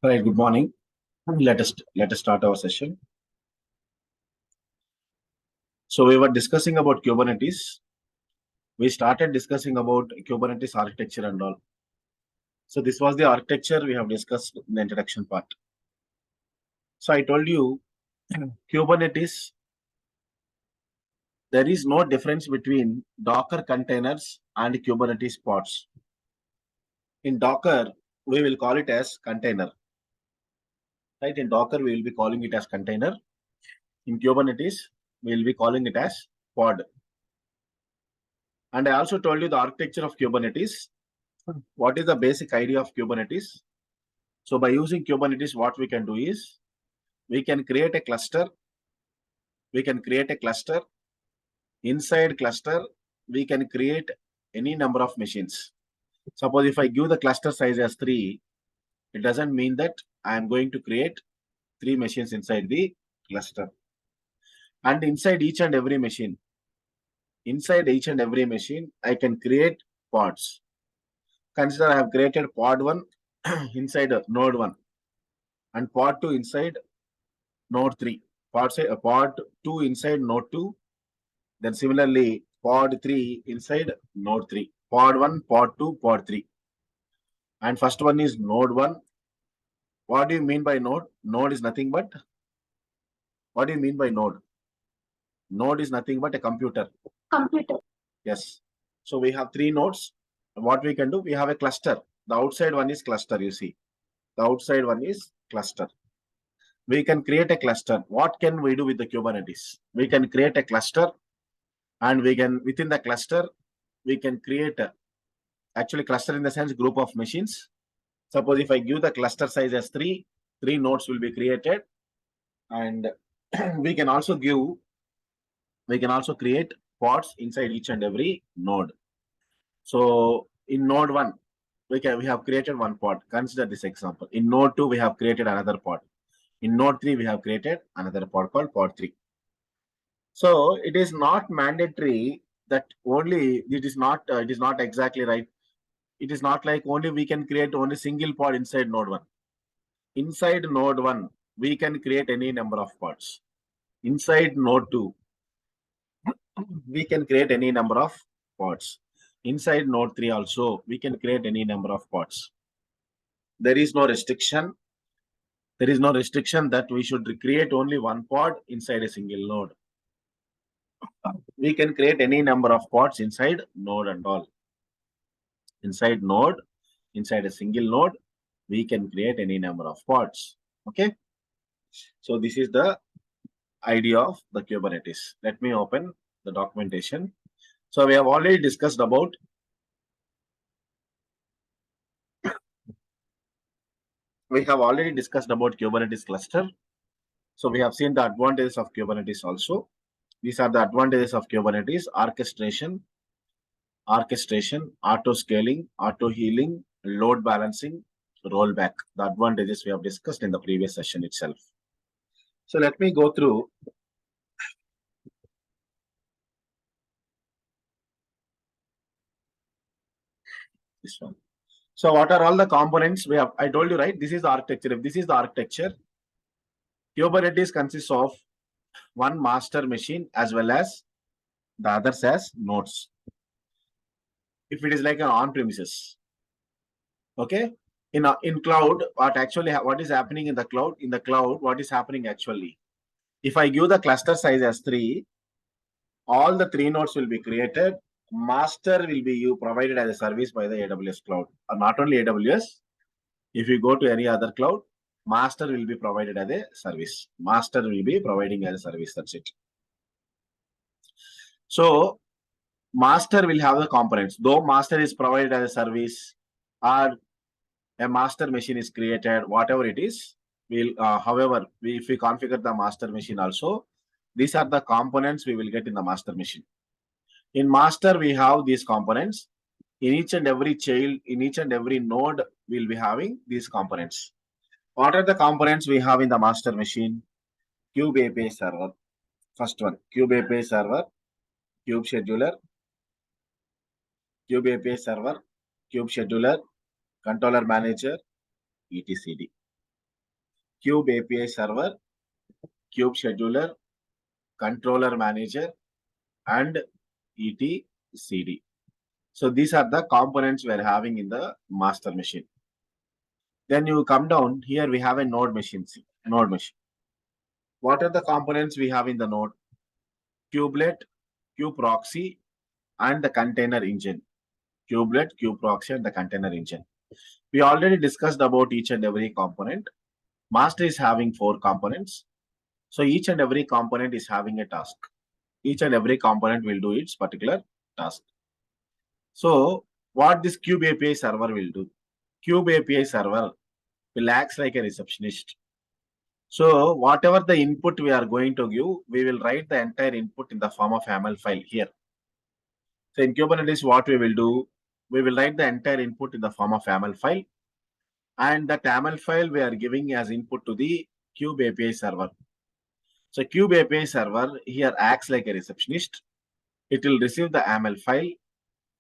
Right, good morning. Let us start our session. So we were discussing about Kubernetes. We started discussing about Kubernetes architecture and all. So this was the architecture we have discussed in the introduction part. So I told you Kubernetes, there is no difference between Docker containers and Kubernetes pods. In Docker, we will call it as container. Right? In Docker, we will be calling it as container. In Kubernetes, we will be calling it as pod. And I also told you the architecture of Kubernetes. What is the basic idea of Kubernetes? So by using Kubernetes, what we can do is we can create a cluster. We can create a cluster. Inside cluster, we can create any number of machines. Suppose if I give the cluster size as 3, it doesn't mean that I am going to create 3 machines inside the cluster. And inside each and every machine, I can create pods. Consider I have created pod 1 inside node 1 and pod 2 inside node 3. Pod 2 inside node 2. Then similarly, pod 3 inside node 3. Pod 1, pod 2, pod 3. And first one is node 1. What do you mean by node? Node is nothing but, what do you mean by node? Node is nothing but a computer. Computer. Yes. So we have 3 nodes. What we can do, we have a cluster. The outside one is cluster, you see. The outside one is cluster. We can create a cluster. What can we do with the Kubernetes? We can create a cluster, and we can, within the cluster, we can create actually cluster in the sense group of machines. Suppose if I give the cluster size as 3 nodes will be created, and we can also create pods inside each and every node. So in node 1, we have created one pod. Consider this example. In node 2, we have created another pod. In node 3, we have created another pod called pod 3. So it is not mandatory that only it is not exactly right. It is not like only we can create only single pod inside node 1. Inside node 1, we can create any number of pods. Inside node 2, we can create any number of pods. Inside node 3 also, we can create any number of pods. There is no restriction. There is no restriction that we should create only one pod inside a single node. We can create any number of pods inside node and all. Inside node, inside a single node, we can create any number of pods. Okay. So this is the idea of the Kubernetes. Let me open the documentation. So we have already discussed about Kubernetes cluster. So we have seen the advantages of Kubernetes also. These are the advantages of Kubernetes: orchestration, auto scaling, auto healing, load balancing, rollback. The advantages we have discussed in the previous session itself. So let me go through. This one. So what are all the components we have? I told you, right? This is the architecture. If this is the architecture, Kubernetes consists of one master machine as well as the others as nodes. If it is like an on-premises, okay. In cloud, what is happening in the cloud? In the cloud, what is happening actually? If I give the cluster size as 3, all the 3 nodes will be created. Master will be provided as a service by the AWS cloud, or not only AWS. If you go to any other cloud, master will be provided as a service. Master will be providing as a service. That's it. So master will have the components. Though master is provided as a service, or a master machine is created, whatever it is, however, if we configure the master machine also, these are the components we will get in the master machine. In master, we have these components. In each and every child, in each and every node, we'll be having these components. What are the components we have in the master machine? Kube API server. First one, Kube API server, Kube scheduler, Kube API server, Kube scheduler, controller manager, etc. Kube API server, Kube scheduler, controller manager, and etcd. So these are the components we are having in the master machine. Then you come down here, we have a node machine. Node machine. What are the components we have in the node? Kubelet, kubeproxy, and the container engine. Kubelet, kubeproxy, and the container engine. We already discussed about each and every component. Master is having 4 components. So each and every component is having a task. Each and every component will do its particular task. So what this Kube API server will do? Kube API server will act like a receptionist. So whatever the input we are going to give, we will write the entire input in the form of YAML file here. So in Kubernetes, what we will do, we will write the entire input in the form of YAML file. And that YAML file we are giving as input to the Kube API server. So Kube API server here acts like a receptionist. It will receive the YAML file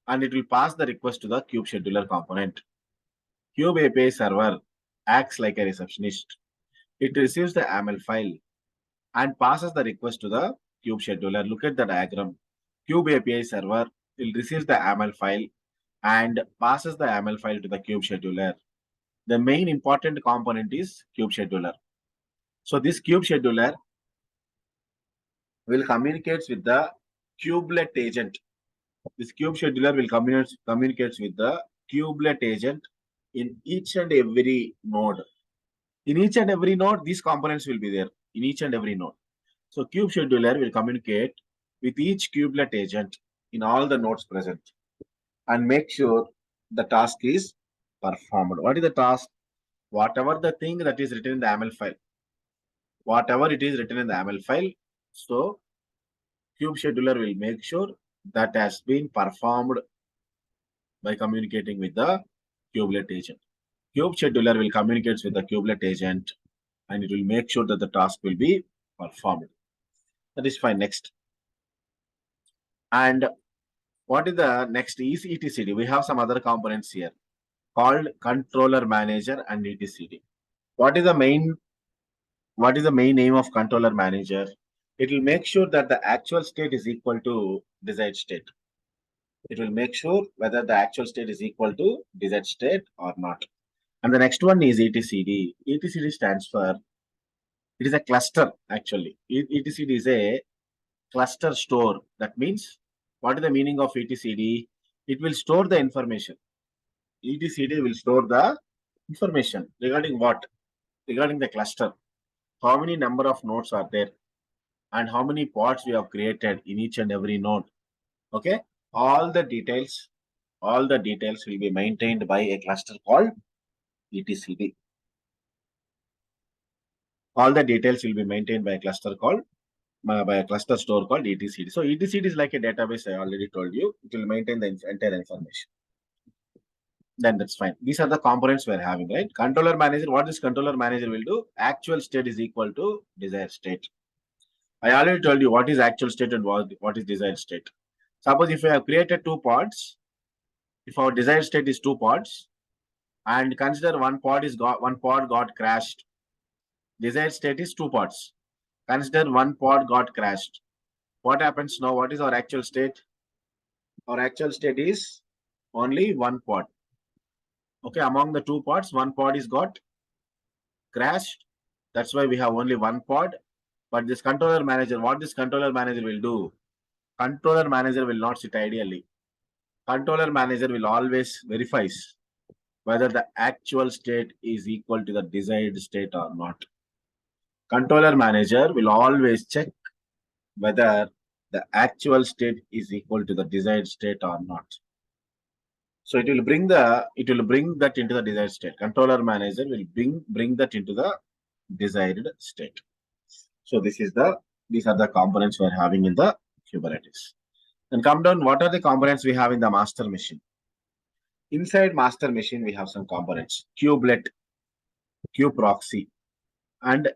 and it will pass the request to the Kube scheduler component. Kube API server acts like a receptionist. It receives the YAML file and passes the request to the Kube scheduler. Look at the diagram. Kube API server will receive the YAML file and passes the YAML file to the Kube scheduler. The main important component is Kube scheduler. So this Kube scheduler will communicate with the kubelet agent. This Kube scheduler will communicate with the kubelet agent in each and every node. In each and every node, these components will be there in each and every node. So Kube scheduler will communicate with each kubelet agent in all the nodes present and make sure the task is performed. What is the task? Whatever the thing that is written in the YAML file. Whatever it is written in the YAML file, so Kube scheduler will make sure that has been performed by communicating with the kubelet agent. Kube scheduler will communicate with the kubelet agent and it will make sure that the task will be performed. That is fine. Next. And what is the next is etcd. We have some other components here called controller manager and etcd. What is the main aim of controller manager? It will make sure that the actual state is equal to desired state. It will make sure whether the actual state is equal to desired state or not. And the next one is etcd. Etcd stands for, it is a cluster actually. Etcd is a cluster store. That means, what is the meaning of etcd? It will store the information. etcd will store the information regarding what? Regarding the cluster. How many number of nodes are there and how many pods we have created in each and every node. Okay, all the details will be maintained by a cluster called etcd. All the details will be maintained by a cluster store called etcd. So etcd is like a database. I already told you. It will maintain the entire information. Then that's fine. These are the components we're having, right? Controller manager. What this controller manager will do? Actual state is equal to desired state. I already told you what is actual state and what is desired state. Suppose if we have created 2 pods, if our desired state is 2 pods, and consider one pod got crashed. Desired state is 2 pods. Consider one pod got crashed. What happens now? What is our actual state? Our actual state is only 1 pod. Okay, among the 2 pods, 1 pod is got crashed. That's why we have only 1 pod. But this controller manager, what this controller manager will do? Controller manager will not sit ideally. Controller manager will always verifies whether the actual state is equal to the desired state or not. Controller manager will always check whether the actual state is equal to the desired state or not. So it will bring that into the desired state. Controller manager will bring that into the desired state. So these are the components we are having in the Kubernetes. Then come down, what are the components we have in the master machine? Inside master machine, we have some components: kubelet, kubeproxy, and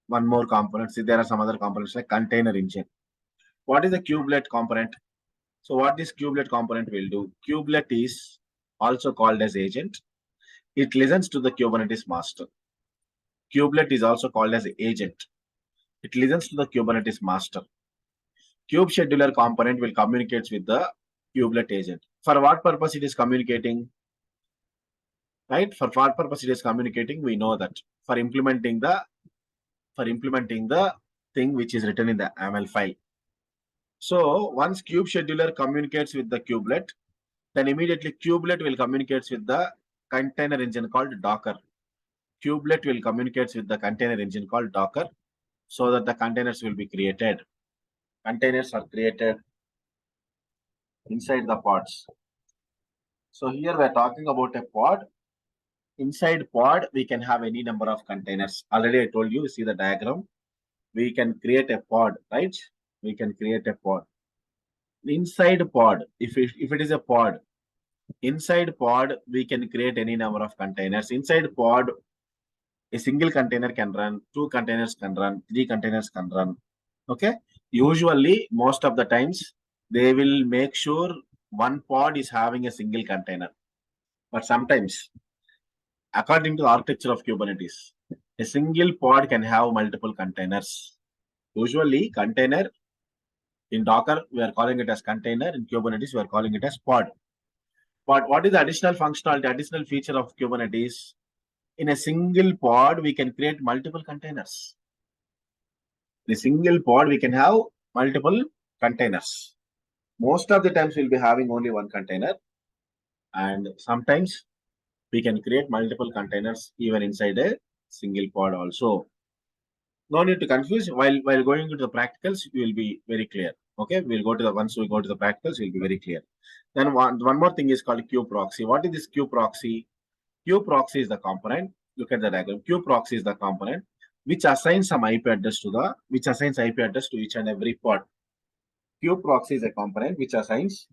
one more component. See, there are some other components like container engine. What is the kubelet component? So what this kubelet component will do? Kubelet is also called as agent. It listens to the Kubernetes master. Kubelet is also called as agent. It listens to the Kubernetes master. Kube scheduler component will communicate with the kubelet agent. For what purpose it is communicating? Right? For what purpose it is communicating? We know that for implementing the thing which is written in the YAML file. So once kube scheduler communicates with the kubelet, then immediately kubelet will communicate with the container engine called Docker. Kubelet will communicate with the container engine called Docker, so that the containers will be created. Containers are created inside the pods. So here we are talking about a pod. Inside pod, we can have any number of containers. Already I told you, see the diagram. We can create a pod, right? We can create a pod. Inside pod, if it is a pod, inside pod, we can create any number of containers. Inside pod, a single container can run, two containers can run, three containers can run. Okay. Usually, most of the times, they will make sure one pod is having a single container. But sometimes, according to the architecture of Kubernetes, a single pod can have multiple containers. Usually, container in Docker, we are calling it as container. In Kubernetes, we are calling it as pod. But what is the additional functionality, additional feature of Kubernetes? In a single pod, we can create multiple containers. In a single pod, we can have multiple containers. Most of the times, we'll be having only one container. And sometimes, we can create multiple containers even inside a single pod also. No need to confuse. While going into the practicals, you will be very clear. Okay, once we go to the practicals, we'll be very clear. Then one more thing is called Q proxy. What is this Q proxy? Q proxy is the component. Look at the diagram. Q proxy is the component which assigns some IP address to each and every pod. Q proxy is a component which assigns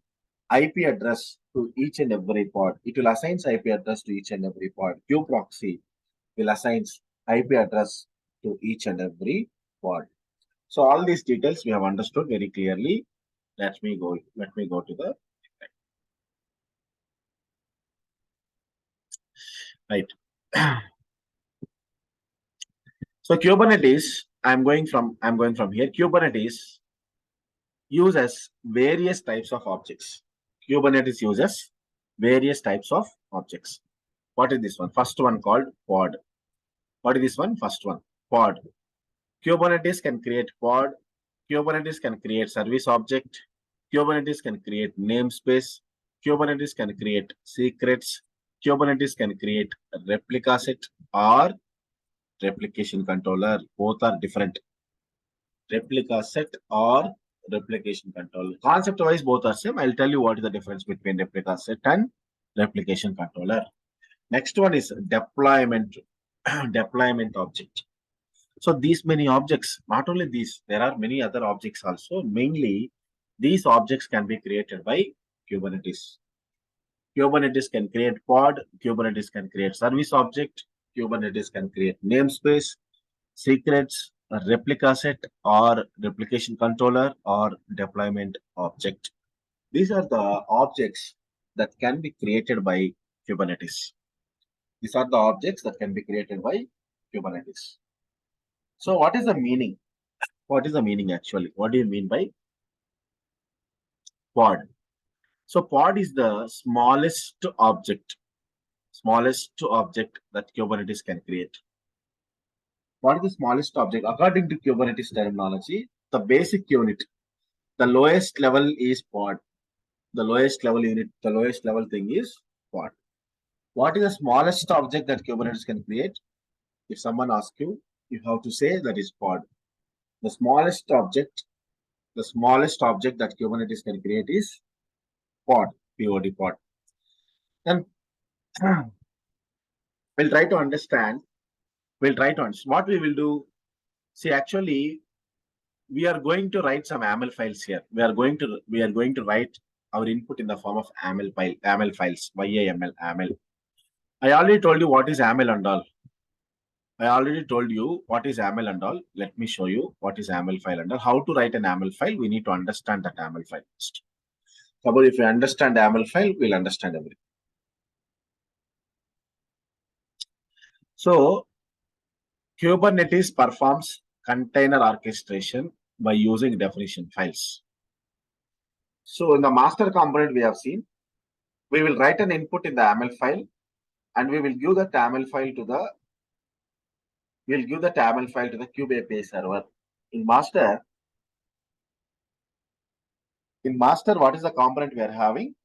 IP address to each and every pod. It will assign IP address to each and every pod. Q proxy will assign IP address to each and every pod. So all these details we have understood very clearly. Let me go to the right. So Kubernetes, I'm going from here. Kubernetes uses various types of objects. Kubernetes uses various types of objects. What is this one? First one called pod. What is this one? First one, pod. Kubernetes can create pod. Kubernetes can create service object. Kubernetes can create namespace. Kubernetes can create secrets. Kubernetes can create replica set or replication controller. Both are different. Replica set or replication controller. Concept wise, both are same. I'll tell you what is the difference between replica set and replication controller. Next one is deployment deployment object. So these many objects, not only these, there are many other objects also. Mainly, these objects can be created by Kubernetes. Kubernetes can create pod, Kubernetes can create service object, Kubernetes can create namespace, secrets, a replica set or replication controller or deployment object. These are the objects that can be created by Kubernetes. These are the objects that can be created by Kubernetes. So what is the meaning? What is the meaning actually? What do you mean by pod? So pod is the smallest object that Kubernetes can create. What is the smallest object? According to Kubernetes terminology, the basic unit, the lowest level is pod. The lowest level unit, the lowest level thing is pod. What is the smallest object that Kubernetes can create? If someone asks you, you have to say that is pod. The smallest object that Kubernetes can create is pod, POD pod. Then we'll try to understand. What we will do. See, actually, we are going to write some YAML files here. We are going to write our input in the form of YAML files, YAML. I already told you what is YAML and all. Let me show you what is YAML file and all. How to write an YAML file, we need to understand that YAML file first. Suppose if we understand YAML file, we'll understand everything. So Kubernetes performs container orchestration by using definition files. So in the master component we have seen, we will write an input in the YAML file and we will give the YAML file to the Kube API server. In master, what is the component we are having?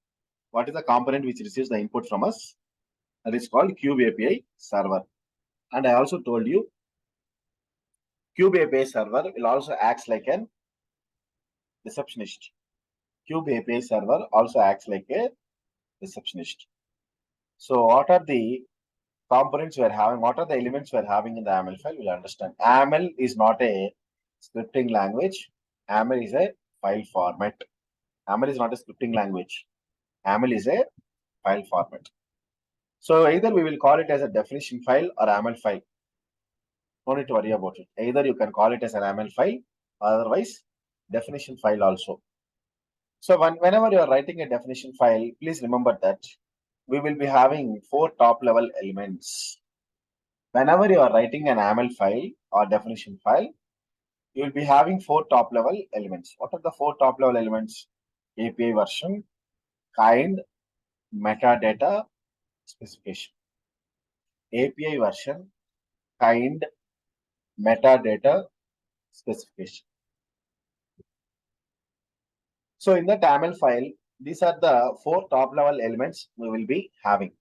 What is the component which receives the input from us? That is called Kube API server. And I also told you, Kube API server will also act like an receptionist. Kube API server also acts like a receptionist. So what are the components we are having? What are the elements we are having in the YAML file? We'll understand. YAML is not a scripting language. YAML is a file format. YAML is not a scripting language. YAML is a file format. So either we will call it as a definition file or YAML file. No need to worry about it. Either you can call it as an YAML file, otherwise definition file also. So whenever you are writing a definition file, please remember that we will be having 4 top level elements. Whenever you are writing an YAML file or definition file, you will be having 4 top level elements. What are the 4 top level elements? API version, kind, metadata, specification. API version, kind, metadata, specification. So in the YAML file, these are the 4 top level elements we will be having.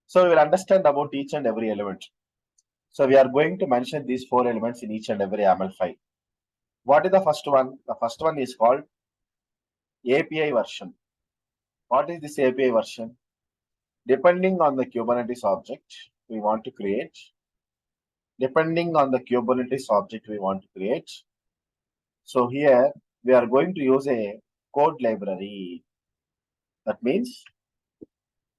So we will understand about each and every element. So we are going to mention these 4 elements in each and every YAML file. What is the first one? The first one is called API version. What is this API version? Depending on the Kubernetes object we want to create, so here we are going to use a code library. That means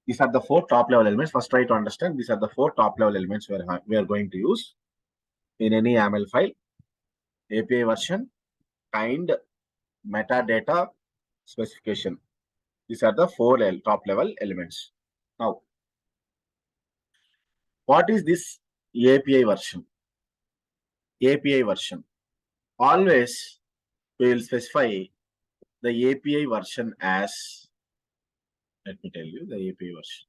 these are the 4 top level elements. First, try to understand these are the 4 top level elements we are going to use in any YAML file. API version, kind, metadata, specification. These are the 4 top level elements. Now, what is this API version? API version. Always we will specify the API version as, let me tell you the API version.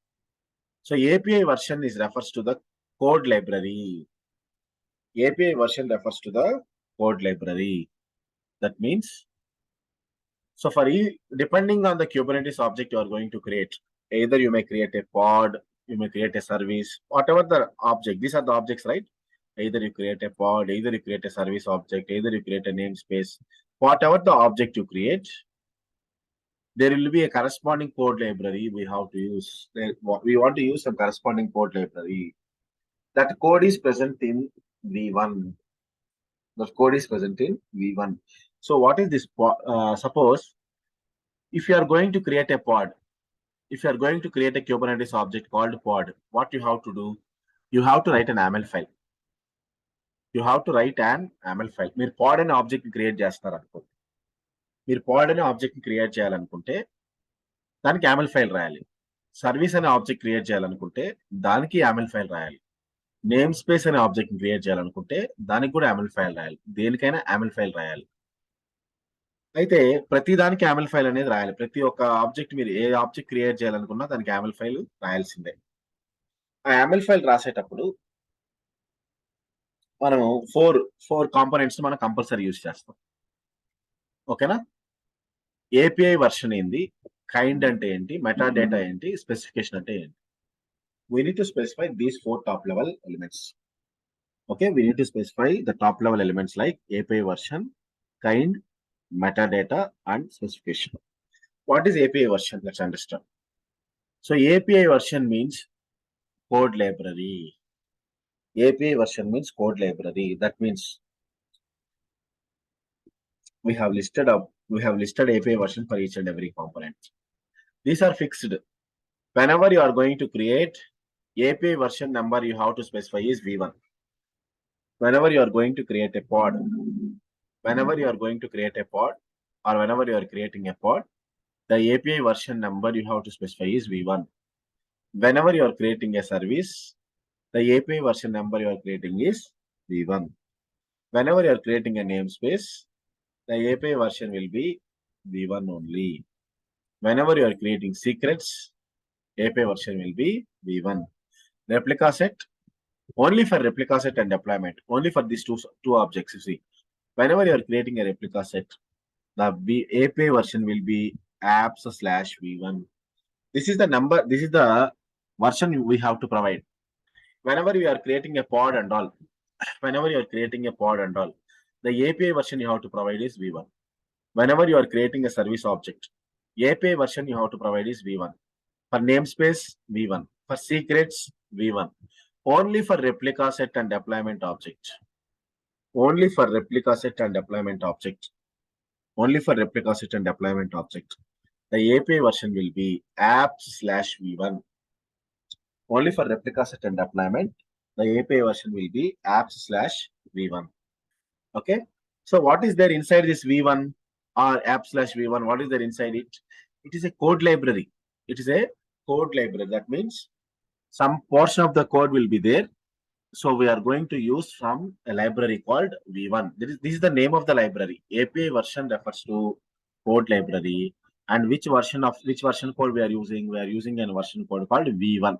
So API version refers to the code library. API version refers to the code library. That means, so depending on the Kubernetes object you are going to create, either you may create a pod, you may create a service, whatever the object, these are the objects, right? Either you create a pod, either you create a service object, either you create a namespace, whatever the object you create, there will be a corresponding code library we have to use. We want to use some corresponding code library. That code is present in V1. The code is present in V1. So what is this? Suppose if you are going to create a pod, if you are going to create a Kubernetes object called pod, what you have to do? You have to write an YAML file. You have to write an YAML file. మీరు pod అనే object create చేస్తారు అనుకోండి. మీరు pod అనే object create చేయాలనుకుంటే దానికి YAML file రాయాలి. Service అనే ఆబ్జెక్ట్ క్రియేట్ చేయాలనుకుంటే దానికి YAML ఫైల్ రాయాలి. నేమ్ స్పేస్ అనే ఆబ్జెక్ట్ క్రియేట్ చేయాలనుకుంటే దానికి కూడా YAML ఫైల్ రాయాలి. దేనికైనా YAML ఫైల్ రాయాలి. అయితే ప్రతి దానికి YAML ఫైల్ అనేది రాయాలి. ప్రతి ఒక్క ఆబ్జెక్ట్ మీరు ఏ ఆబ్జెక్ట్ క్రియేట్ చేయాలనుకున్నా దానికి YAML ఫైల్ రాయాల్సిందే. ఆ YAML ఫైల్ రాసేటప్పుడు మనము ఫోర్ కాంపోనెంట్స్ మనం కంపల్సరీ యూజ్ చేస్తాం. ఓకేనా? ఏపీఐ వర్షన్ ఏంది, కైండ్ అంటే ఏంటి, మెటాడేటా ఏంటి, స్పెసిఫికేషన్ అంటే ఏంటి. We need to specify these 4 top level elements. Okay, we need to specify the top level elements like API version, kind, metadata, and specification. What is API version? Let's understand. So API version means code library. API version means code library. That means we have listed API version for each and every component. These are fixed. Whenever you are going to create API version number, you have to specify is V1. Whenever you are going to create a pod, or whenever you are creating a pod, the API version number you have to specify is V1. Whenever you are creating a service, the API version number you are creating is v1. Whenever you are creating a namespace, the API version will be v1 only. Whenever you are creating secrets, API version will be v1. Replica set, only for replica set and deployment, only for these two objects, you see. Whenever you are creating a replica set, the API version will be apps/v1. This is the number, this is the version we have to provide. Whenever you are creating a pod and all, whenever you are creating a pod and all, the API version you have to provide is v1. Whenever you are creating a service object, API version you have to provide is v1. For namespace, v1. For secrets, v1. Only for replica set and deployment object. Only for replica set and deployment object. Only for replica set and deployment object. The API version will be apps/v1. Only for replica set and deployment, the API version will be apps/v1. Okay. So what is there inside this v1 or app/v1? What is there inside it? It is a code library. It is a code library. That means some portion of the code will be there. So we are going to use from a library called v1. This is the name of the library. API version refers to code library, and which version code we are using? We are using a version code called v1.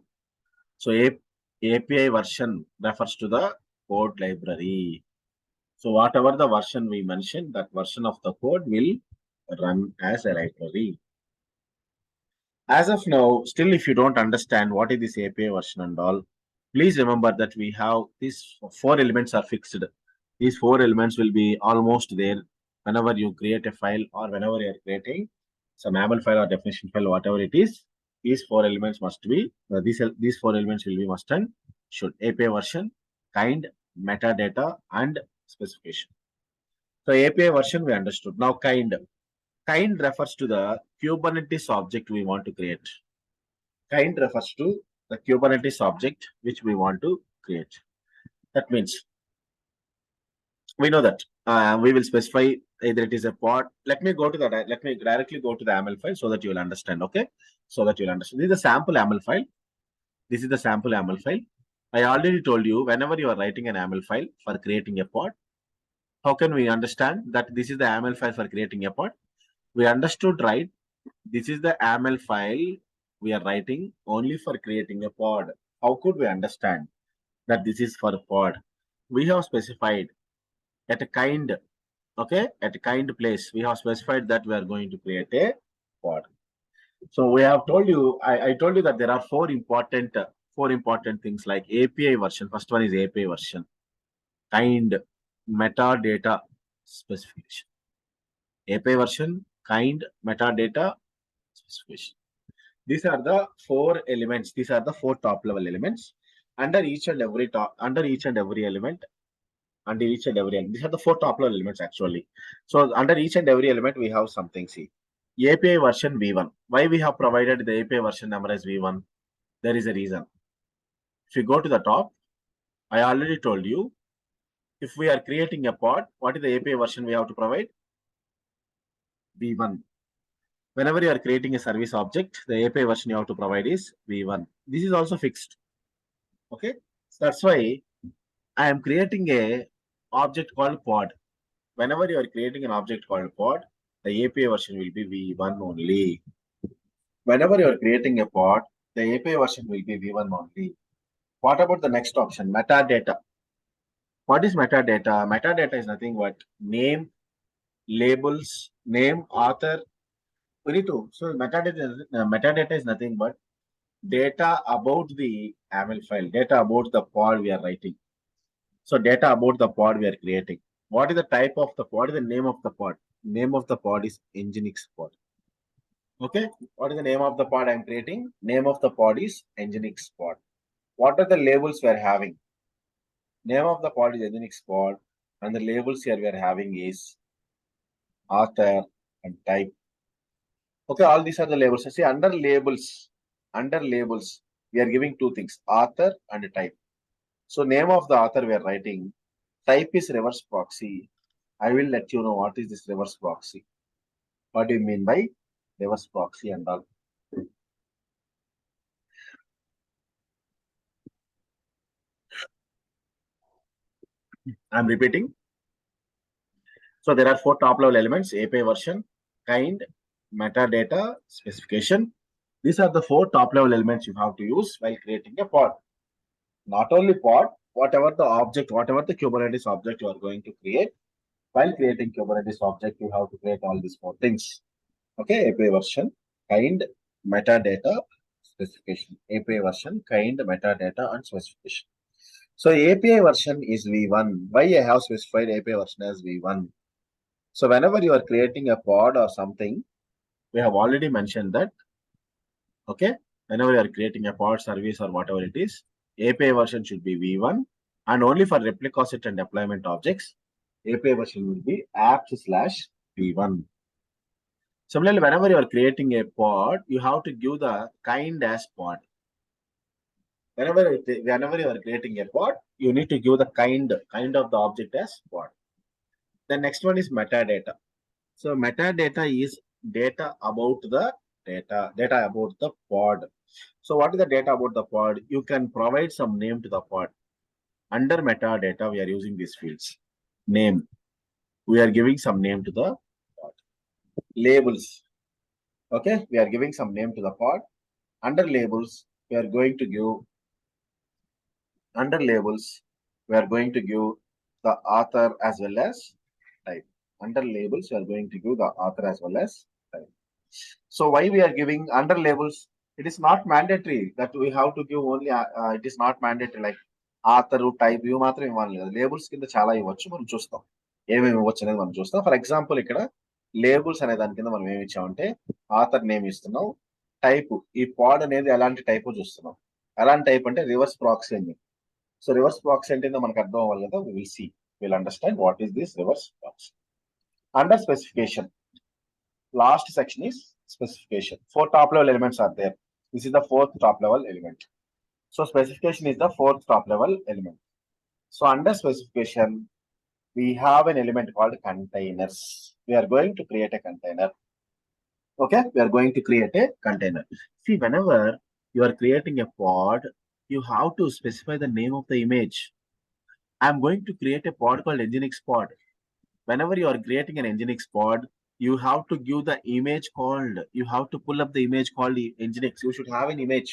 So API version refers to the code library. So whatever the version we mentioned, that version of the code will run as a library. As of now, still if you don't understand what is this API version and all, please remember that we have these 4 elements are fixed. These 4 elements will be almost there whenever you create a file or whenever you are creating some YAML file or definition file, whatever it is. These 4 elements must be, these 4 elements will be must and should. API version, kind, metadata, and specification. So API version we understood. Now kind. Kind refers to the Kubernetes object we want to create. Kind refers to the Kubernetes object which we want to create. That means we know that we will specify either it is a pod. Let me directly go to the YAML file so that you will understand. Okay, so that you will understand. This is the sample YAML file. This is the sample YAML file. I already told you whenever you are writing an YAML file for creating a pod, how can we understand that this is the YAML file for creating a pod? We understood, right? This is the YAML file we are writing only for creating a pod. How could we understand that this is for a pod? We have specified at a kind, okay, at a kind place, we have specified that we are going to create a pod. So we have told you, I told you that there are four important things like API version. First one is API version, kind, metadata, specification. API version, kind, metadata, specification. These are the 4 elements. These are the 4 top-level elements. Under each and every element, these are the 4 top-level elements actually. So under each and every element, we have something. See, API version v1. Why we have provided the API version number as v1? There is a reason. If you go to the top, I already told you, if we are creating a pod, what is the API version we have to provide? v1. Whenever you are creating a service object, the API version you have to provide is v1. This is also fixed. Okay, so that's why I am creating a object called pod. Whenever you are creating an object called pod, the API version will be v1 only. Whenever you are creating a pod, the API version will be v1 only. What about the next option, metadata? What is metadata? Metadata is nothing but name, labels, name, author. We need to. So metadata is nothing but data about the YAML file, data about the pod we are writing. So data about the pod we are creating. What is the type of the pod? What is the name of the pod? Name of the pod is Nginx pod. Okay. What is the name of the pod I'm creating? Name of the pod is Nginx pod. What are the labels we are having? Name of the pod is Nginx pod, and the labels here we are having is author and type. Okay, all these are the labels. See, under labels, we are giving 2 things, author and type. So name of the author we are writing, type is reverse proxy. I will let you know what is this reverse proxy. What do you mean by reverse proxy and all? I'm repeating. So there are 4 top level elements: API version, kind, metadata, specification. These are the 4 top level elements you have to use while creating a pod. Not only pod, whatever the object, whatever the Kubernetes object you are going to create, while creating Kubernetes object, you have to create all these 4 things. Okay, API version, kind, metadata, specification. API version, kind, metadata, and specification. So API version is V1. Why I have specified API version as V1? So whenever you are creating a pod or something, we have already mentioned that, okay, whenever you are creating a pod service or whatever it is, API version should be V1, and only for replica set and deployment objects, API version will be apt/V1. Similarly, whenever you are creating a pod, you have to give the kind as pod. Whenever you are creating a pod, you need to give the kind of the object as pod. The next one is metadata. So metadata is data about the data about the pod. So what is the data about the pod? You can provide some name to the pod. Under metadata, we are using these fields. Name. We are giving some name to the pod. Labels. Okay, we are giving some name to the pod. Under labels, we are going to give the author as well as type. Under labels, we are going to give the author as well as type. So why we are giving under labels? It is not mandatory that we have to give only. It is not mandatory like author type ఇవి మాత్రం ఇవ్వాలి కదా. Labels కింద చాలా ఇవ్వచ్చు, మనం చూస్తాం ఏమేమి ఇవ్వచ్చు అనేది మనం చూస్తాం. ఫర్ ఎగ్జాంపుల్ ఇక్కడ లేబుల్స్ అనే దాని కింద మనం ఏమి ఇచ్చామంటే ఆథర్ నేమ్ ఇస్తున్నాం, టైప్ ఈ పాడ్ అనేది ఎలాంటి టైప్ చూస్తున్నాం. ఎలాంటి టైప్ అంటే రివర్స్ ప్రాక్సీ అని. సో రివర్స్ ప్రాక్సీ అంటే మనకు అర్థం అవ్వాలి కదా. Will understand what is this reverse proxy. Under specification, last section is specification. 4 top level elements are there. This is the 4th top level element. So specification is the 4th top level element. So under specification, we have an element called containers. We are going to create a container. Okay, we are going to create a container. See, whenever you are creating a pod, you have to specify the name of the image. I am going to create a pod called Nginx pod. Whenever you are creating an Nginx pod, you have to give the image called, you have to pull up the image called Nginx. You should have an image.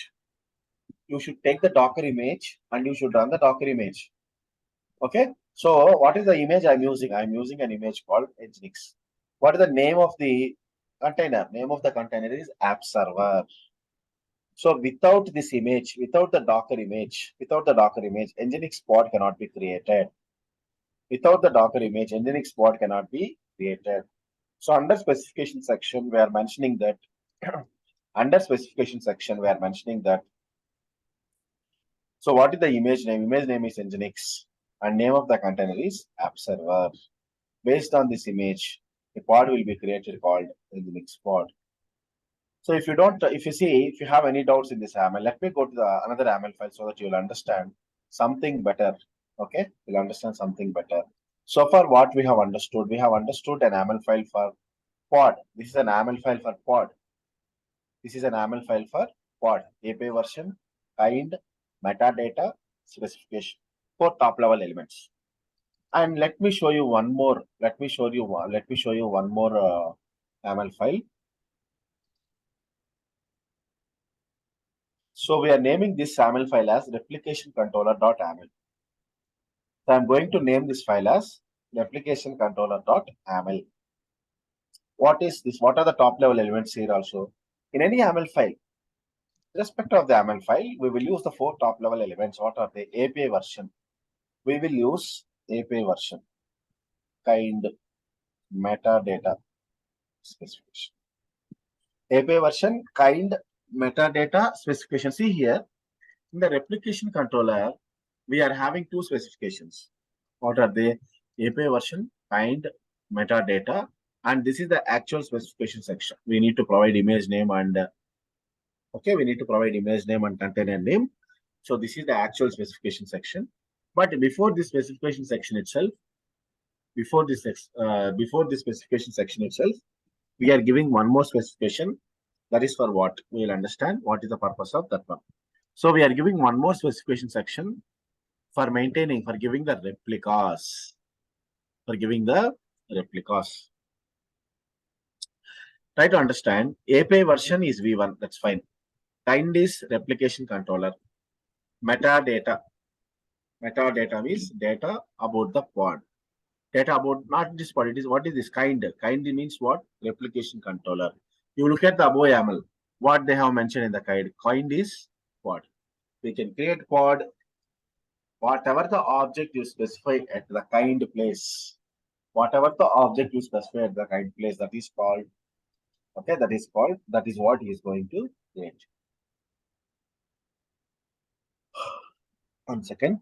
You should take the Docker image and you should run the Docker image. Okay. So what is the image I'm using? I'm using an image called Nginx. What is the name of the container? Name of the container is app server. So without this image, without the Docker image, Nginx pod cannot be created. Without the Docker image, Nginx pod cannot be created. So under specification section, we are mentioning that so what is the image name? Image name is Nginx and name of the container is app server. Based on this image, a pod will be created called Nginx pod. So if you have any doubts in this YAML, let me go to another YAML file so that you will understand something better. Okay, you'll understand something better. So far, what we have understood an YAML file for pod. This is an YAML file for pod. API version, kind, metadata, specification, 4 top level elements. And let me show you one more. YAML file. So we are naming this YAML file as replication controller.yaml. So I'm going to name this file as replication controller.yaml. What is this? What are the top level elements here also? In any YAML file, irrespective of the YAML file, we will use the 4 top level elements. What are the API version? We will use API version, kind, metadata, specification. API version, kind, metadata, specification. See here, in the replication controller, we are having 2 specifications. What are they? API version, kind, metadata, and this is the actual specification section. We need to provide image name and container name. So this is the actual specification section. But before this specification section itself, we are giving one more specification. That is for what? We will understand what is the purpose of that one. So we are giving one more specification section. for maintaining, for giving the replicas. For giving the replicas. Try to understand. API version is V1. That's fine. Kind is replication controller. Metadata. Metadata means data about the pod. Data about not this pod. It is what is this kind? Kind means what? Replication controller. You look at the above YAML. What they have mentioned in the kind. Kind is pod. We can create pod. Whatever the object you specify at the kind place. Whatever the object you specify at the kind place, that is called. Okay, that is called. That is what he is going to create. 1 second.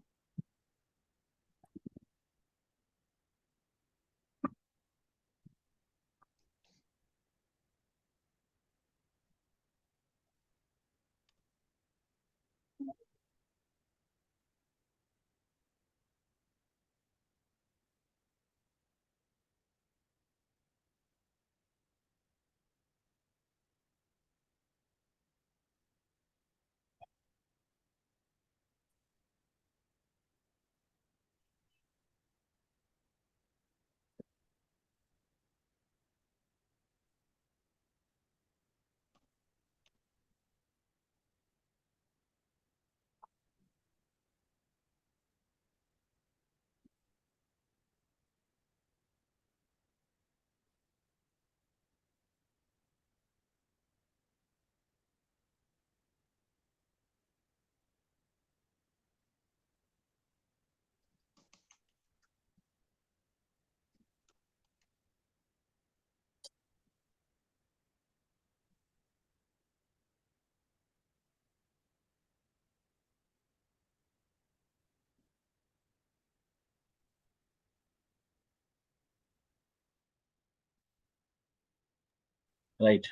Right.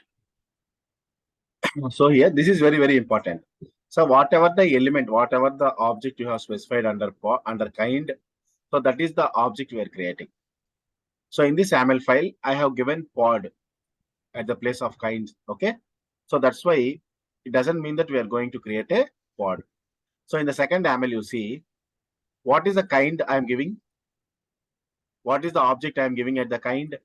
So here, this is very, very important. So whatever the element, whatever the object you have specified under kind, so that is the object we are creating. So in this YAML file, I have given pod at the place of kind. Okay. So that's why it doesn't mean that we are going to create a pod. So in the second YAML, you see what is the kind I am giving? What is the object I am giving at the kind?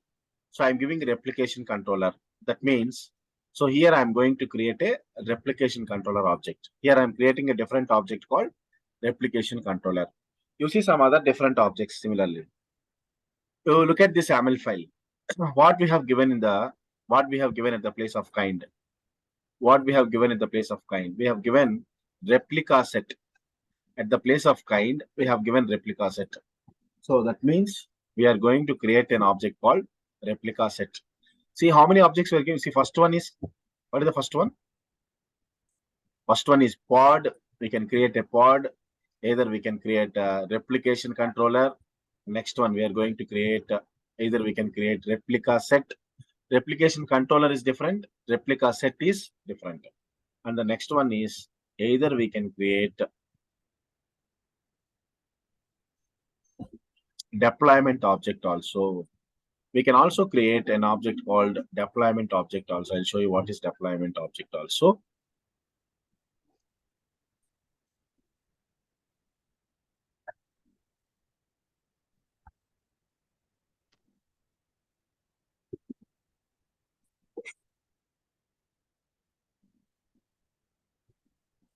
So I'm giving replication controller. That means, so here I'm going to create a replication controller object. Here I'm creating a different object called replication controller. You see some other different objects similarly. You look at this YAML file. What we have given what we have given at the place of kind. What we have given at the place of kind. We have given replica set. At the place of kind, we have given replica set. So that means we are going to create an object called replica set. See how many objects we are giving. See, first one is, what is the first one? First one is pod. We can create a pod. Either we can create a replication controller. Next one, we are going to create, either we can create replica set. Replication controller is different. Replica set is different. And the next one is, either we can create deployment object also. We can also create an object called deployment object also. I'll show you what is deployment object also.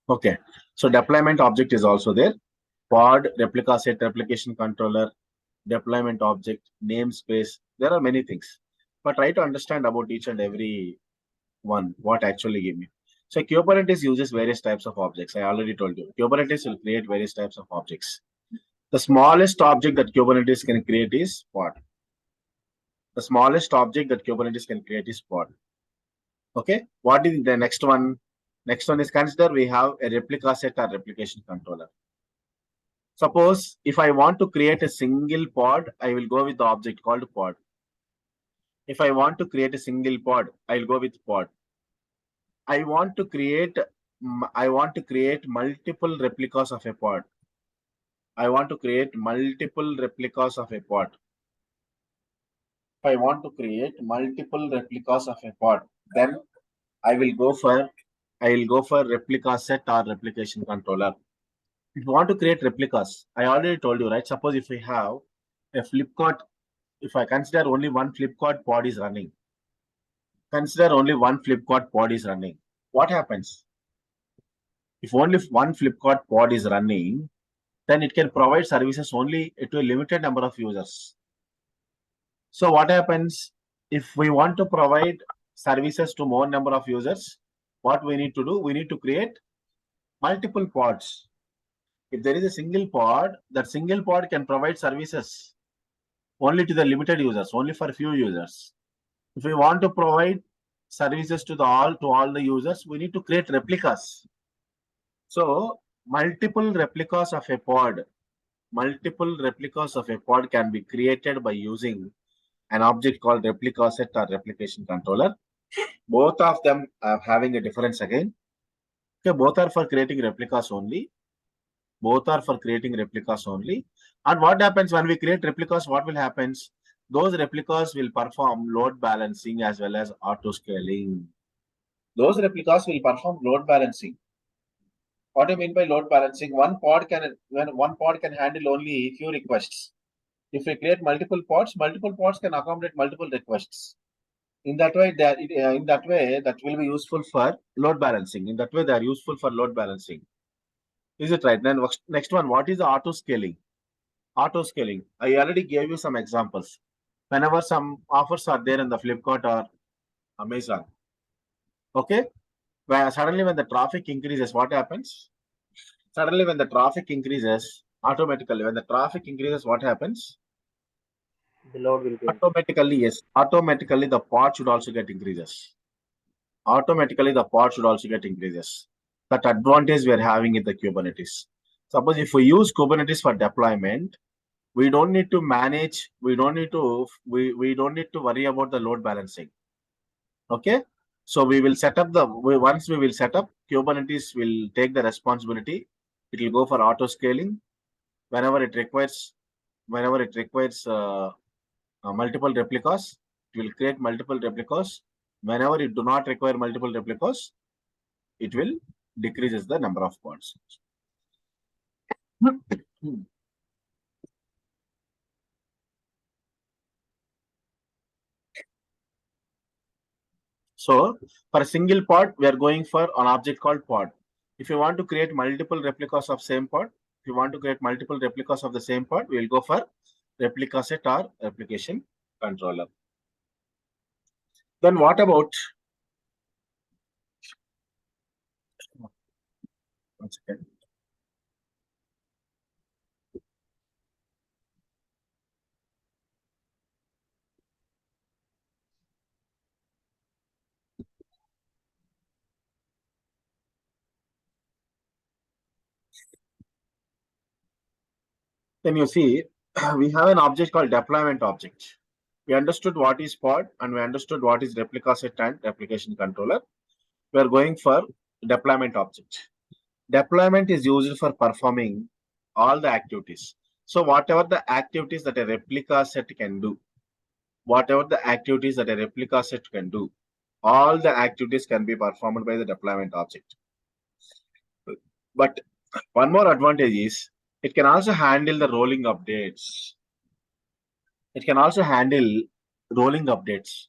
Okay, so deployment object is also there. Pod, replica set, replication controller, deployment object, namespace. There are many things, but try to understand about each and every one, what actually give me. So Kubernetes uses various types of objects. I already told you. Kubernetes will create various types of objects. The smallest object that Kubernetes can create is pod. The smallest object that Kubernetes can create is pod. Okay, what is the next one? Next one is, consider we have a replica set or replication controller. Suppose if I want to create a single pod, I will go with the object called pod. If I want to create a single pod, I'll go with pod. I want to create multiple replicas of a pod. I want to create multiple replicas of a pod. If I want to create multiple replicas of a pod, then I will go for replica set or replication controller. If you want to create replicas, I already told you, right? Suppose if we have a Flipkart, if I consider only one Flipkart pod is running, consider only one Flipkart pod is running. What happens? If only one Flipkart pod is running, then it can provide services only to a limited number of users. So what happens if we want to provide services to more number of users? What we need to do? We need to create multiple pods. If there is a single pod, that single pod can provide services only to the limited users, only for few users. If we want to provide services to all the users, we need to create replicas. So multiple replicas of a pod can be created by using an object called replica set or replication controller. Both of them are having a difference again. Okay, both are for creating replicas only. Both are for creating replicas only. And what happens when we create replicas? What will happen? Those replicas will perform load balancing as well as auto scaling. Those replicas will perform load balancing. What do you mean by load balancing? One pod can handle only few requests. If we create multiple pods can accommodate multiple requests. In that way, that will be useful for load balancing. In that way, they are useful for load balancing. Is it right? Then next one, what is the auto scaling? Auto scaling. I already gave you some examples. Whenever some offers are there in the Flipkart or Amazon, okay, where suddenly when the traffic increases, what happens? Suddenly when the traffic increases, automatically when the traffic increases, what happens? The load will go. Automatically, yes. Automatically, the pod should also get increases. Automatically the pod should also get increases. That advantage we are having in the Kubernetes. Suppose if we use Kubernetes for deployment, we don't need to manage, we don't need to worry about the load balancing. Okay. So we will set up once we will set up, Kubernetes will take the responsibility. It will go for auto scaling whenever it requires, multiple replicas. It will create multiple replicas. Whenever it do not require multiple replicas, it will decreases the number of pods. So for a single pod, we are going for an object called pod. If you want to create multiple replicas of same pod, if you want to create multiple replicas of the same pod, we will go for replica set or replication controller. Then what about, one second. Then you see, we have an object called deployment object. We understood what is pod and we understood what is replica set and replication controller. We are going for deployment object. Deployment is used for performing all the activities. So whatever the activities that a replica set can do, whatever the activities that a replica set can do, all the activities can be performed by the deployment object. But one more advantage is it can also handle the rolling updates. It can also handle rolling updates.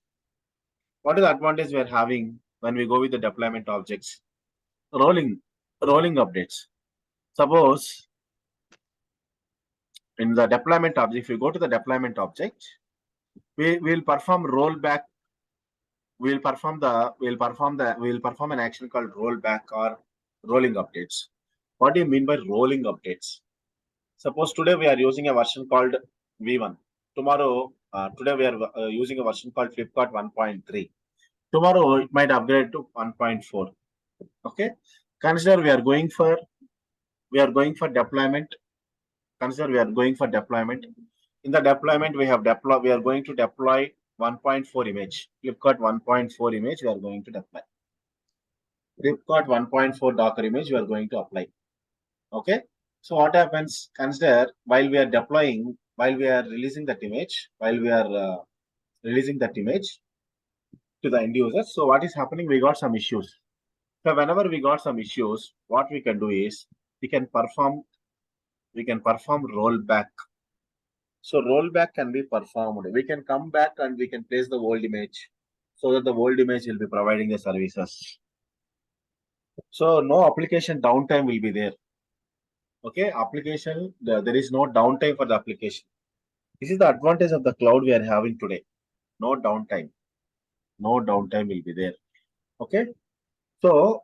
What is the advantage we are having when we go with the deployment objects? Rolling, rolling updates. Suppose in the deployment object, if you go to the deployment object, we will perform rollback. We'll perform an action called rollback or rolling updates. What do you mean by rolling updates? Suppose today we are using a version called V1. Today we are using a version called Flipkart 1.3. Tomorrow it might upgrade to 1.4. Okay. Consider we are going for deployment. Consider we are going for deployment. In the deployment, we are going to deploy 1.4 image. Flipkart 1.4 image, we are going to deploy. Flipkart 1.4 Docker image, we are going to apply. Okay. So what happens? Consider while we are deploying, while we are releasing that image to the end user. So what is happening? We got some issues. So whenever we got some issues, what we can do is we can perform we can perform rollback. So rollback can be performed. We can come back and we can place the old image so that the old image will be providing the services. So no application downtime will be there. Okay, application, there is no downtime for the application. This is the advantage of the cloud we are having today. No downtime. No downtime will be there. Okay. So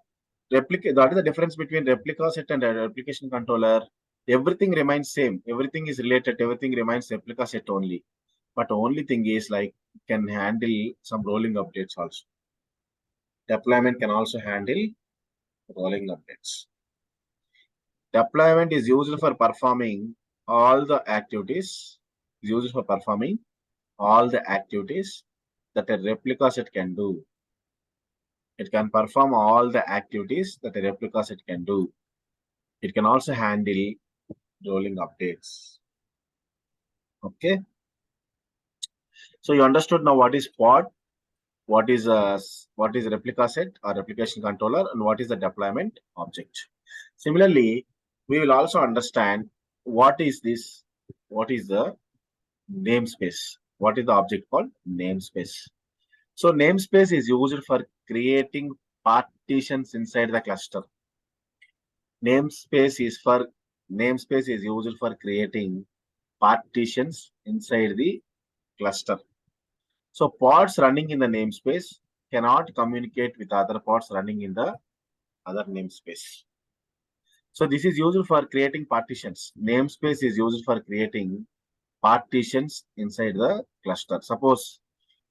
that is the difference between replica set and replication controller. Everything remains same. Everything is related. Everything remains replica set only. But only thing is like can handle some rolling updates also. Deployment can also handle rolling updates. Deployment is used for performing all the activities. Used for performing all the activities that a replica set can do. It can perform all the activities that a replica set can do. It can also handle rolling updates. Okay. So you understood now what is pod, what is replica set or replication controller, and what is the deployment object. Similarly, we will also understand what is this, what is the namespace. What is the object called? Namespace. So namespace is used for creating partitions inside the cluster. Namespace is used for creating partitions inside the cluster. So pods running in the namespace cannot communicate with other pods running in the other namespace. So this is used for creating partitions. Namespace is used for creating partitions inside the cluster. Suppose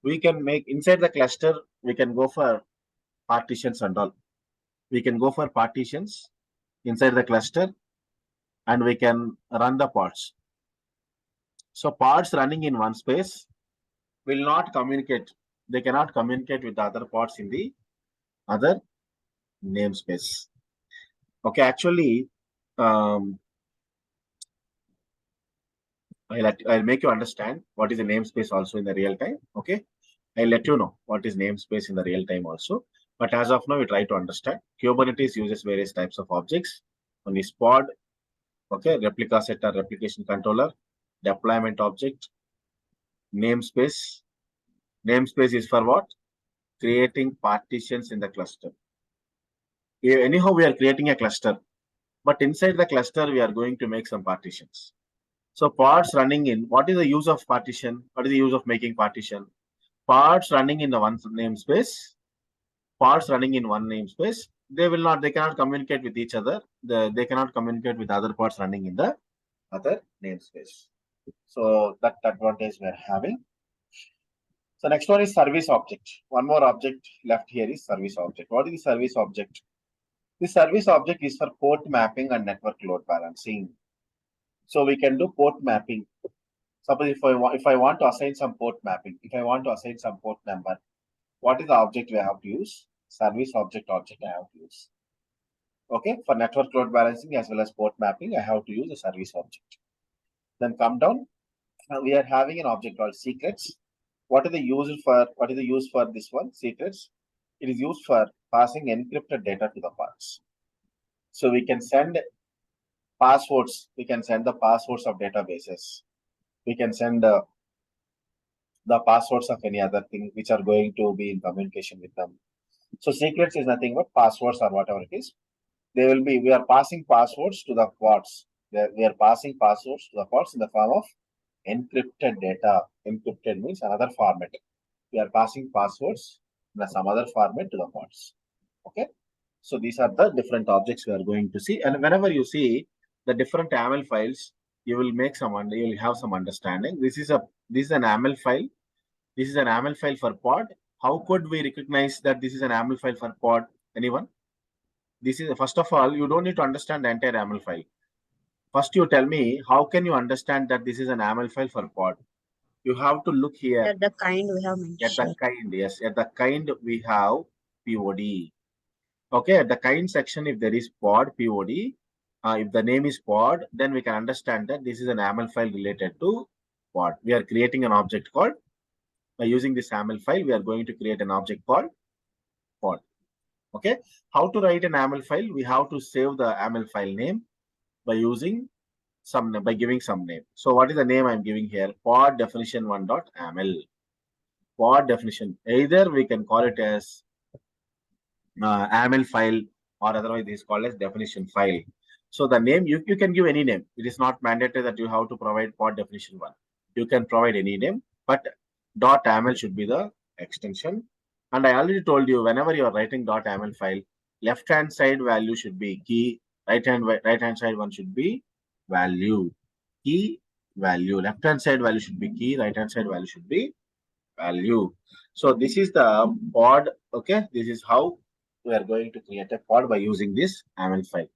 we can make inside the cluster, we can go for partitions and all. We can go for partitions inside the cluster and we can run the pods. So pods running in one space will not communicate. They cannot communicate with the other pods in the other namespace. Okay, actually, I'll make you understand what is a namespace also in the real time. Okay, I'll let you know what is namespace in the real time also. But as of now, we try to understand. Kubernetes uses various types of objects. One is pod, okay, replica set or replication controller, deployment object, namespace. Namespace is for what? Creating partitions in the cluster. Anyhow, we are creating a cluster, but inside the cluster, we are going to make some partitions. So pods running in, what is the use of partition? What is the use of making partition? Pods running in the one namespace, pods running in one namespace, they cannot communicate with each other. They cannot communicate with other pods running in the other namespace. So that advantage we are having. So next one is service object. One more object left here is service object. What is the service object? The service object is for port mapping and network load balancing. So we can do port mapping. Suppose if I want to assign some port mapping, if I want to assign some port number, what is the object we have to use? Service object I have to use. Okay, for network load balancing as well as port mapping, I have to use a service object. Then come down. We are having an object called secrets. What is the use for this one? Secrets. It is used for passing encrypted data to the pods. So we can send passwords. We can send the passwords of databases. We can send the passwords of any other thing which are going to be in communication with them. So secrets is nothing but passwords or whatever it is. We are passing passwords to the pods. We are passing passwords to the pods in the form of encrypted data. Encrypted means another format. We are passing passwords in some other format to the pods. Okay. So these are the different objects we are going to see. And whenever you see the different YAML files, you will have some understanding. This is an YAML file. This is an YAML file for pod. How could we recognize that this is an YAML file for pod? Anyone? This is, first of all, you don't need to understand the entire YAML file. First, you tell me, how can you understand that this is an YAML file for pod? You have to look here. At the kind we have mentioned. At the kind, yes. At the kind, we have POD. Okay, at the kind section, if there is pod, POD, if the name is pod, then we can understand that this is an YAML file related to pod. We are creating an object called, by using this YAML file, we are going to create an object called pod. Okay, how to write an YAML file? We have to save the YAML file name by using by giving some name. So what is the name I'm giving here? Pod definition 1.aml. Pod definition. Either we can call it as AML file, or otherwise it is called as definition file. So the name, you can give any name. It is not mandatory that you have to provide pod definition 1. You can provide any name, but .aml should be the extension. And I already told you, whenever you are writing .aml file, left hand side value should be key, right hand side one should be value. Key, value. Left hand side value should be key, right hand side value should be value. So this is the pod. Okay, this is how we are going to create a pod by using this AML file.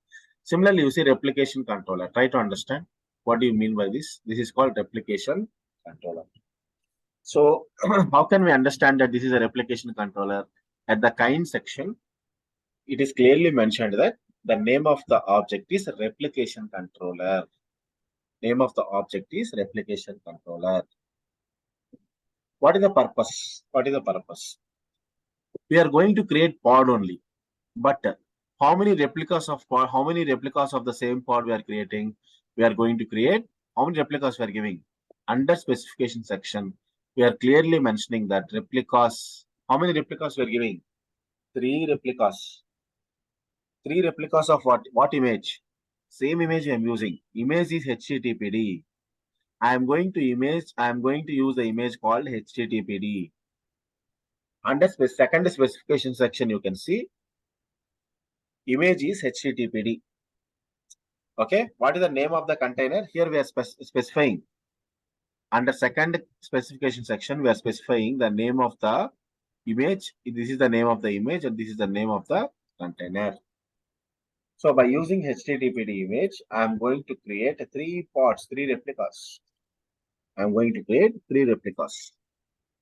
Similarly, you see replication controller. Try to understand what do you mean by this. This is called replication controller. So how can we understand that this is a replication controller? At the kind section, it is clearly mentioned that the name of the object is replication controller. Name of the object is replication controller. What is the purpose? What is the purpose? We are going to create pod only, but how many replicas of pod, how many replicas of the same pod we are creating? We are going to create. How many replicas we are giving? Under specification section, we are clearly mentioning that replicas. How many replicas we are giving? 3 replicas. 3 replicas of what? What image? Same image I am using. Image is HTTPD. I am going to use the image called HTTPD. Under second specification section, you can see image is HTTPD. Okay, what is the name of the container? Here we are specifying. Under second specification section, we are specifying the name of the image. This is the name of the image and this is the name of the container. So by using HTTPD image, I am going to create 3 pods, 3 replicas. I am going to create 3 replicas.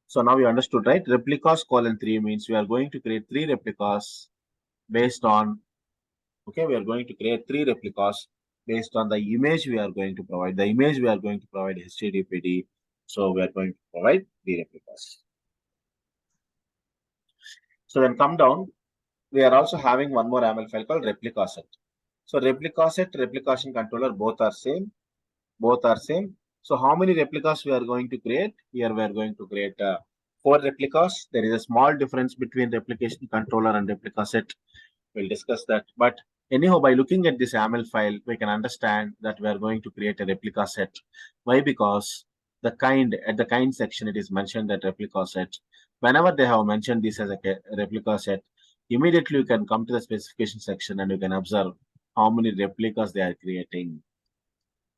So now you understood, right? Replicas :3 means we are going to create 3 replicas based on, okay, we are going to create 3 replicas based on the image we are going to provide. The image we are going to provide HTTPD. So we are going to provide 3 replicas. So then come down, we are also having one more AML file called replica set. So replica set, replication controller, both are same. Both are same. So how many replicas we are going to create? Here we are going to create 4 replicas. There is a small difference between replication controller and replica set. We'll discuss that. But anyhow, by looking at this AML file, we can understand that we are going to create a replica set. Why? Because at the kind section, it is mentioned that replica set. Whenever they have mentioned this as a replica set, immediately you can come to the specification section and you can observe how many replicas they are creating.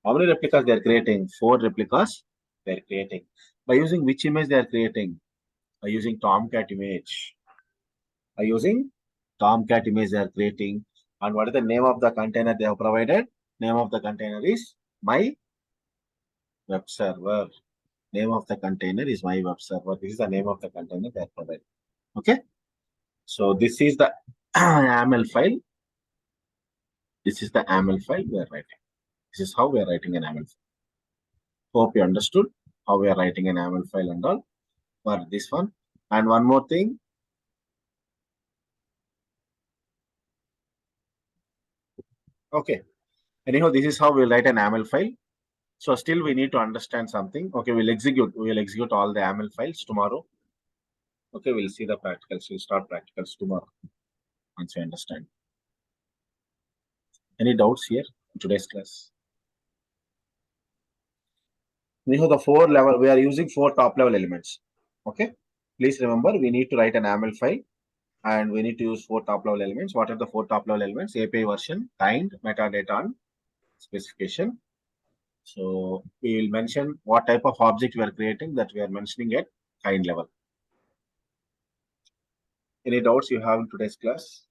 How many replicas they are creating? 4 replicas they are creating. By using which image they are creating? By using Tomcat image. By using Tomcat image they are creating. And what is the name of the container they have provided? Name of the container is my web server. Name of the container is my web server. This is the name of the container they are provided. Okay. So this is the AML file. This is the AML file we are writing. This is how we are writing an AML file. Hope you understood how we are writing an AML file and all for this one. And one more thing. Okay. Anyhow, this is how we'll write an AML file. So still we need to understand something. Okay, we'll execute all the AML files tomorrow. Okay, we'll see the practicals. We'll start practicals tomorrow once we understand. Any doubts here in today's class? Anyhow, the 4 level, we are using 4 top level elements. Okay, please remember we need to write an AML file and we need to use 4 top level elements. What are the 4 top level elements? API version, kind, metadata, and specification. So we will mention what type of object we are creating, that we are mentioning at kind level. Any doubts you have in today's class?